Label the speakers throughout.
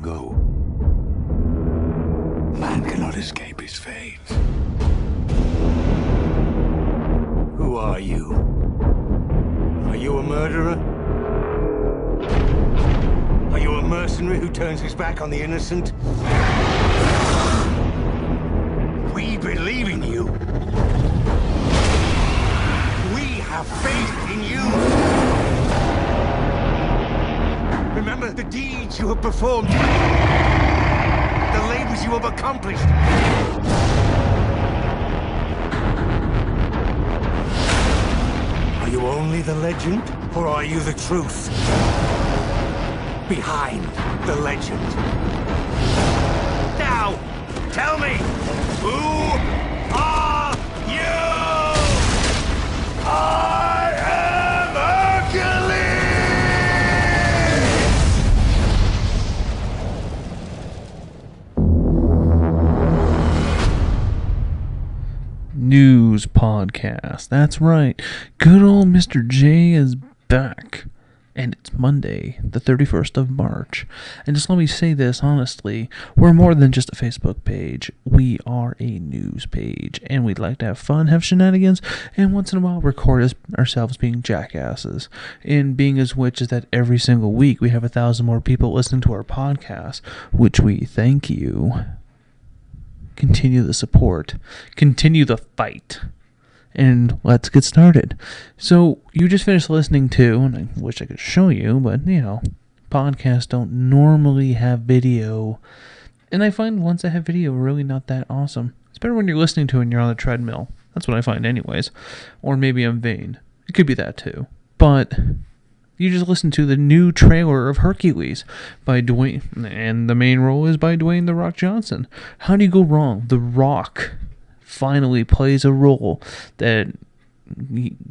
Speaker 1: ago. Man cannot escape his fate. Who are you? Are you a murderer? Are you a mercenary who turns his back on the innocent? We believe in you. We have faith in you. Remember the deeds you have performed, the labors you have accomplished. Are you only the legend, or are you the truth? Behind the legend. Now, tell me, who are you? I am Hercules!
Speaker 2: News podcast. That's right. Good old Mr. J is back. And it's Monday, the 31st of March. And just let me say this honestly, we're more than just a Facebook page. We are a news page. And we'd like to have fun, have shenanigans, and once in a while record ourselves being jackasses. And being as which is that every single week we have 1,000 more people listening to our podcast, which we thank you. Continue the support. Continue the fight. And let's get started. So, you just finished listening to, and I wish I could show you, but, podcasts don't normally have video. And I find ones that have video are really not that awesome. It's better when you're listening to it and you're on the treadmill. That's what I find anyways. Or maybe I'm vain. It could be that too. But you just listened to the new trailer of Hercules by Dwayne, and the main role is by Dwayne "The Rock" Johnson. How do you go wrong? The Rock finally plays a role that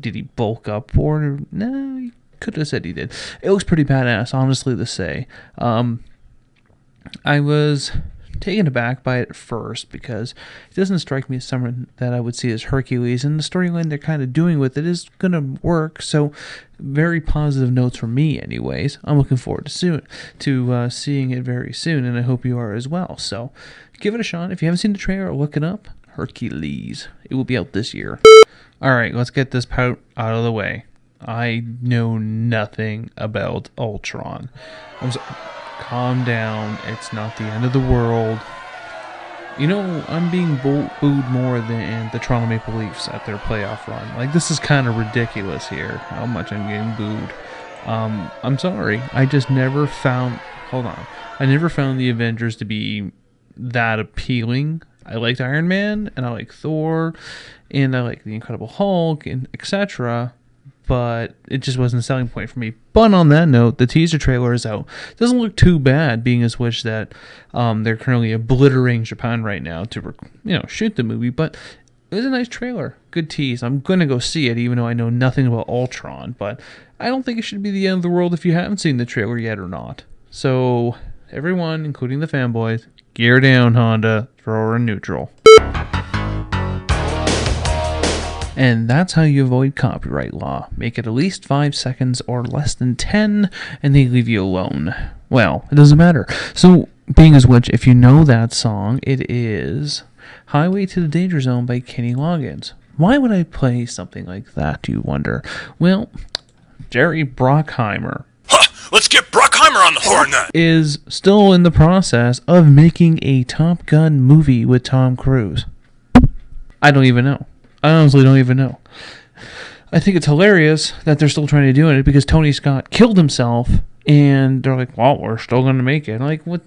Speaker 2: did he bulk up for? No, he could have said he did. It looks pretty badass, honestly, to say. I was taken aback by it at first because it doesn't strike me as someone that I would see as Hercules, and the storyline they're kind of doing with it is going to work. So, very positive notes from me, anyways. I'm looking forward to seeing it very soon, and I hope you are as well. So, give it a shot. If you haven't seen the trailer, look it up. Hercules. It will be out this year. Alright, let's get this part out of the way. I know nothing about Ultron. Calm down. It's not the end of the world. I'm being booed more than the Toronto Maple Leafs at their playoff run. Like, this is kind of ridiculous here, how much I'm getting booed. I'm sorry. I just never found... Hold on. I never found the Avengers to be that appealing. I liked Iron Man, and I like Thor, and I like the Incredible Hulk, and etc., but it just wasn't a selling point for me. But on that note, the teaser trailer is out. It doesn't look too bad, being as which that they're currently obliterating Japan right now to shoot the movie, but it was a nice trailer. Good tease. I'm going to go see it, even though I know nothing about Ultron, but I don't think it should be the end of the world if you haven't seen the trailer yet or not. So, everyone, including the fanboys, gear down, Honda. Throw her in neutral. And that's how you avoid copyright law. Make it at least 5 seconds or less than 10, and they leave you alone. Well, it doesn't matter. So, being as which, if you know that song, it is Highway to the Danger Zone by Kenny Loggins. Why would I play something like that, do you wonder? Well, Jerry Bruckheimer.
Speaker 3: Let's get Bruckheimer on the horn then!
Speaker 2: Is still in the process of making a Top Gun movie with Tom Cruise. I don't even know. I honestly don't even know. I think it's hilarious that they're still trying to do it because Tony Scott killed himself, and they're like, well, we're still going to make it. Like, what?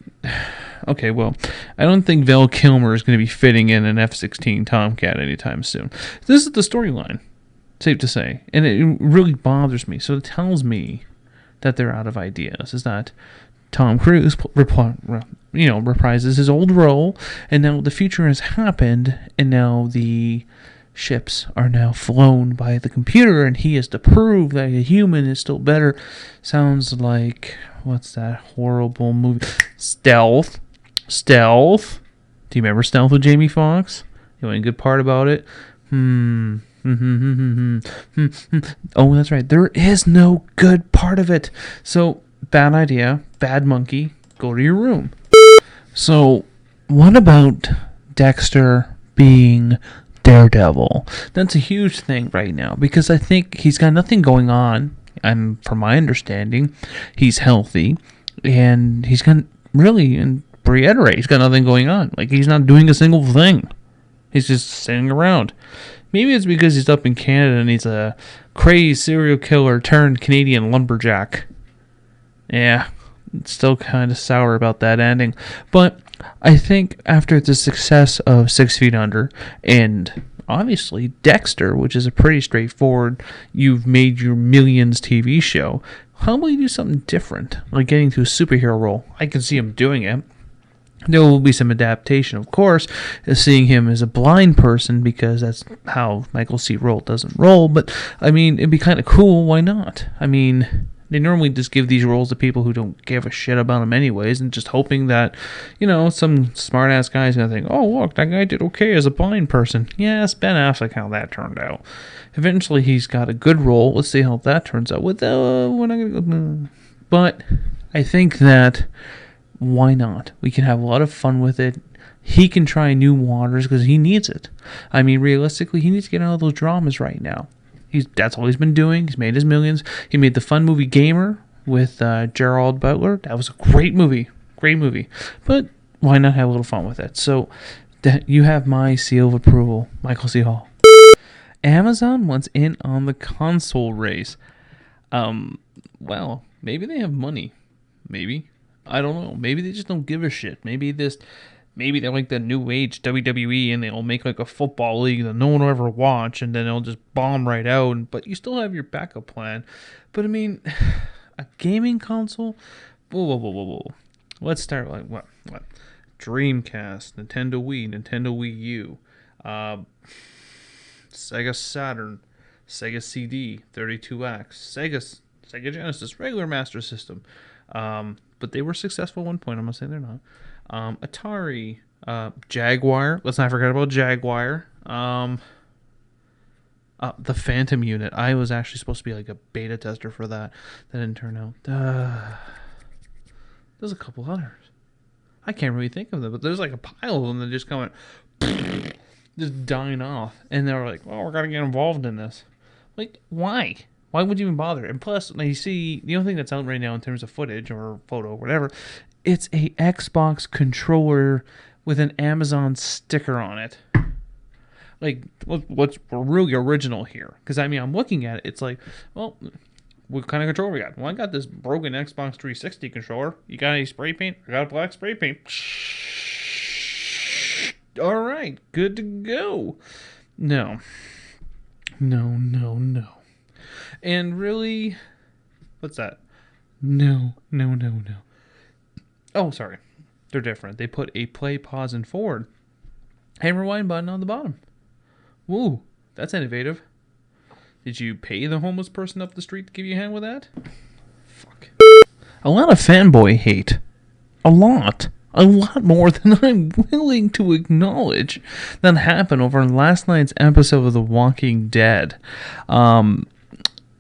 Speaker 2: Okay, well, I don't think Val Kilmer is going to be fitting in an F-16 Tomcat anytime soon. This is the storyline, safe to say, and it really bothers me. So it tells me that they're out of ideas. Is that Tom Cruise reprises his old role, and now the future has happened, and now the ships are now flown by the computer, and he has to prove that a human is still better. Sounds like, what's that horrible movie? Stealth. Do you remember Stealth with Jamie Foxx? You know any good part about it? Oh, that's right. There is no good part of it. So, bad idea, bad monkey, go to your room. So, what about Dexter being Daredevil? That's a huge thing right now because I think he's got nothing going on. And from my understanding, he's healthy and he's got really, and reiterate, he's got nothing going on. Like, he's not doing a single thing. He's just sitting around. Maybe it's because he's up in Canada and he's a crazy serial killer turned Canadian lumberjack. Yeah, still kind of sour about that ending. But I think after the success of 6 Feet Under and obviously Dexter, which is a pretty straightforward, you've made your millions TV show, how about you do something different, like getting to a superhero role? I can see him doing it. There will be some adaptation, of course, seeing him as a blind person because that's how Michael C. Roll doesn't roll. But, I mean, it'd be kind of cool. Why not? I mean, they normally just give these roles to people who don't give a shit about them anyways and just hoping that, some smart-ass guy's going to think, oh, look, that guy did okay as a blind person. Yes, Ben Affleck, how that turned out. Eventually, he's got a good role. Let's see how that turns out. We're not going to go... But I think that... Why not? We can have a lot of fun with it. He can try new waters because he needs it. I mean, realistically, he needs to get out of those dramas right now. That's all he's been doing. He's made his millions. He made the fun movie Gamer with Gerald Butler. That was a great movie. Great movie. But why not have a little fun with it? So you have my seal of approval, Michael C. Hall. Amazon wants in on the console race. Well, maybe they have money. Maybe. I don't know. Maybe they just don't give a shit. Maybe they're like the new age WWE and they'll make like a football league that no one will ever watch and then they'll just bomb right out. But you still have your backup plan. But I mean, a gaming console? Whoa. Let's start like what? Dreamcast, Nintendo Wii, Nintendo Wii U, Sega Saturn, Sega CD, 32X, Sega Genesis, regular Master System. But they were successful at one point. I'm going to say they're not. Atari, Jaguar. Let's not forget about Jaguar. The Phantom Unit. I was actually supposed to be like a beta tester for that. That didn't turn out. There's a couple others. I can't really think of them, but there's like a pile of them that just come just dying off. And they were like, well, we're going to get involved in this. Like, why? Why would you even bother? And plus, you see, the only thing that's out right now in terms of footage or photo or whatever, it's a Xbox controller with an Amazon sticker on it. Like, what's really original here? Because, I mean, I'm looking at it. It's like, well, what kind of controller we got? Well, I got this broken Xbox 360 controller. You got any spray paint? I got a black spray paint. All right, good to go. No. And really, what's that? No. Oh, sorry. They're different. They put a play, pause, and forward and rewind button on the bottom. Woo, that's innovative. Did you pay the homeless person up the street to give you a hand with that? Fuck. A lot of fanboy hate. A lot more than I'm willing to acknowledge that happened over last night's episode of The Walking Dead.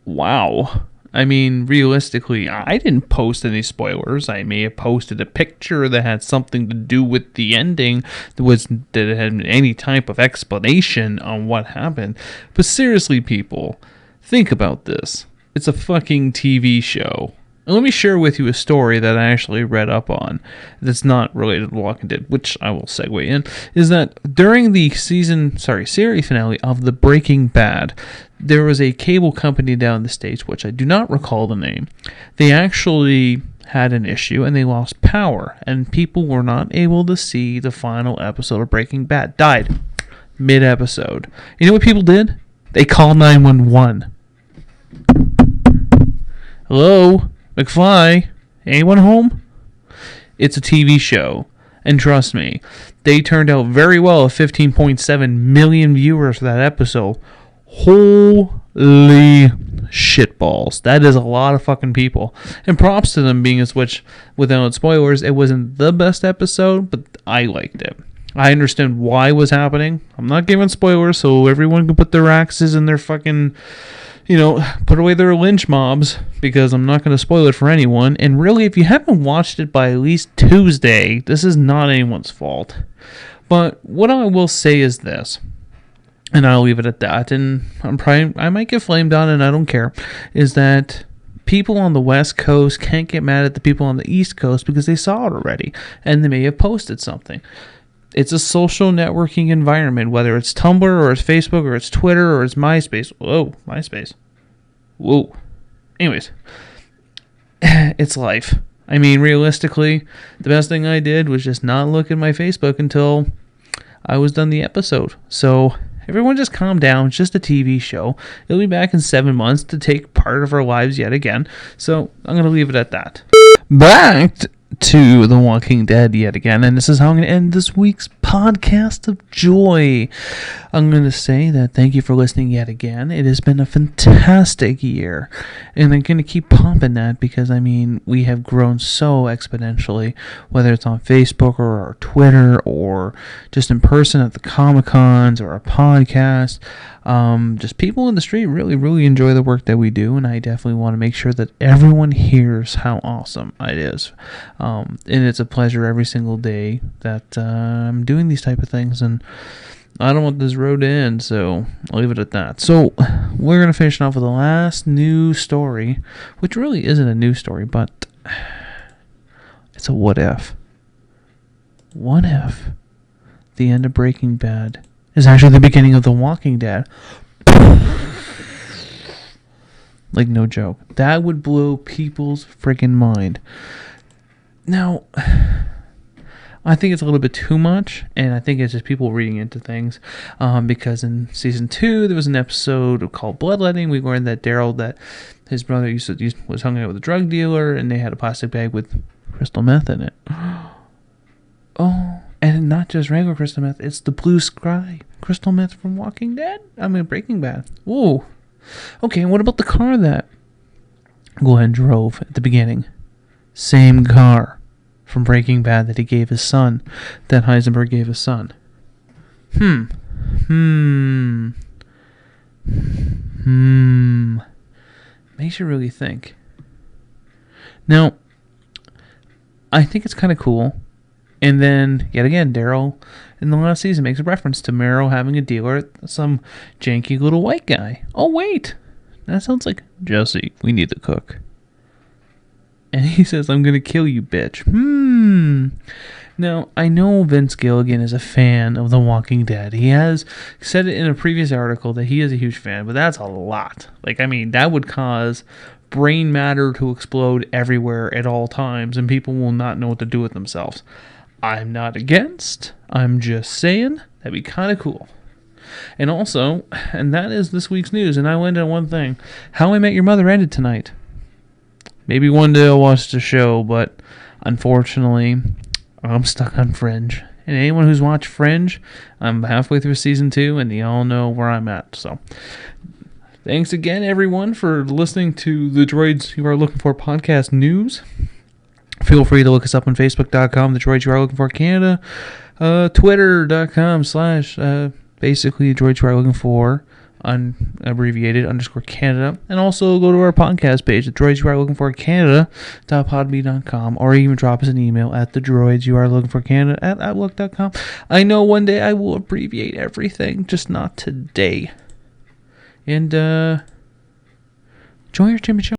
Speaker 2: Wow. I mean, realistically, I didn't post any spoilers. I may have posted a picture that had something to do with the ending that had any type of explanation on what happened. But seriously, people, think about this. It's a fucking TV show. And let me share with you a story that I actually read up on that's not related to The Walking Dead, which I will segue in, is that during the series finale of The Breaking Bad, there was a cable company down in the States, which I do not recall the name. They actually had an issue and they lost power, and people were not able to see the final episode of Breaking Bad. Died mid-episode. You know what people did? They called 911. Hello? McFly? Anyone home? It's a TV show. And trust me, they turned out very well at 15.7 million viewers for that episode. Holy shitballs. That is a lot of fucking people. And props to them being which, without spoilers, it wasn't the best episode, but I liked it. I understand why it was happening. I'm not giving spoilers, so everyone can put their axes and their fucking, put away their lynch mobs, because I'm not going to spoil it for anyone. And really, if you haven't watched it by at least Tuesday, this is not anyone's fault. But what I will say is this, and I'll leave it at that, and I might get flamed on, and I don't care, is that people on the West Coast can't get mad at the people on the East Coast because they saw it already, and they may have posted something. It's a social networking environment, whether it's Tumblr or it's Facebook or it's Twitter or it's MySpace. Whoa, MySpace. Whoa. Anyways, it's life. I mean, realistically, the best thing I did was just not look at my Facebook until I was done the episode. So everyone just calm down. It's just a TV show. It'll be back in 7 months to take part of our lives yet again. So I'm going to leave it at that. Back to The Walking Dead yet again, and this is how I'm going to end this week's podcast of joy. I'm going to say that thank you for listening yet again. It has been a fantastic year, and I'm going to keep pumping that because, we have grown so exponentially, whether it's on Facebook or our Twitter or just in person at the Comic-Cons or our podcast. Just people in the street really, really enjoy the work that we do, and I definitely want to make sure that everyone hears how awesome it is. And it's a pleasure every single day that I'm doing these type of things, and I don't want this road to end, so I'll leave it at that. So we're going to finish off with the last news story, which really isn't a news story, but it's a what if. What if the end of Breaking Bad is actually the beginning of The Walking Dead? Like, no joke. That would blow people's freaking mind. Now, I think it's a little bit too much, and I think it's just people reading into things, because in season 2, there was an episode called Bloodletting. We learned that Daryl, that his brother was hung out with a drug dealer, and they had a plastic bag with crystal meth in it. Oh, and not just regular crystal meth, it's the blue sky crystal meth from Walking Dead? Breaking Bad. Ooh. Okay, and what about the car that Glenn drove at the beginning? Same car from Breaking Bad that he gave his son, that Heisenberg gave his son. Makes you really think. Now, I think it's kind of cool. And then, yet again, Daryl in the last season makes a reference to Meryl having a dealer, some janky little white guy. Oh, wait. That sounds like, Jesse, we need the cook. And he says, I'm going to kill you, bitch. Now, I know Vince Gilligan is a fan of The Walking Dead. He has said it in a previous article that he is a huge fan, but that's a lot. That would cause brain matter to explode everywhere at all times, and people will not know what to do with themselves. I'm not against. I'm just saying that'd be kind of cool. And also, and that is this week's news, and I will end on one thing. How I Met Your Mother ended tonight. Maybe one day I'll watch the show, but unfortunately, I'm stuck on Fringe. And anyone who's watched Fringe, I'm halfway through season 2, and they all know where I'm at. So, thanks again, everyone, for listening to the Droids You Are Looking For podcast news. Feel free to look us up on Facebook.com, the Droids You Are Looking For Canada, Twitter.com/ basically Droids You Are Looking For, unabbreviated _Canada, and also go to our podcast page, the Droids You Are Looking For Canada.podme.com, or even drop us an email at the Droids You Are Looking For Canada at outlook.com. I know one day I will abbreviate everything, just not today. And enjoy your Jimmy Show.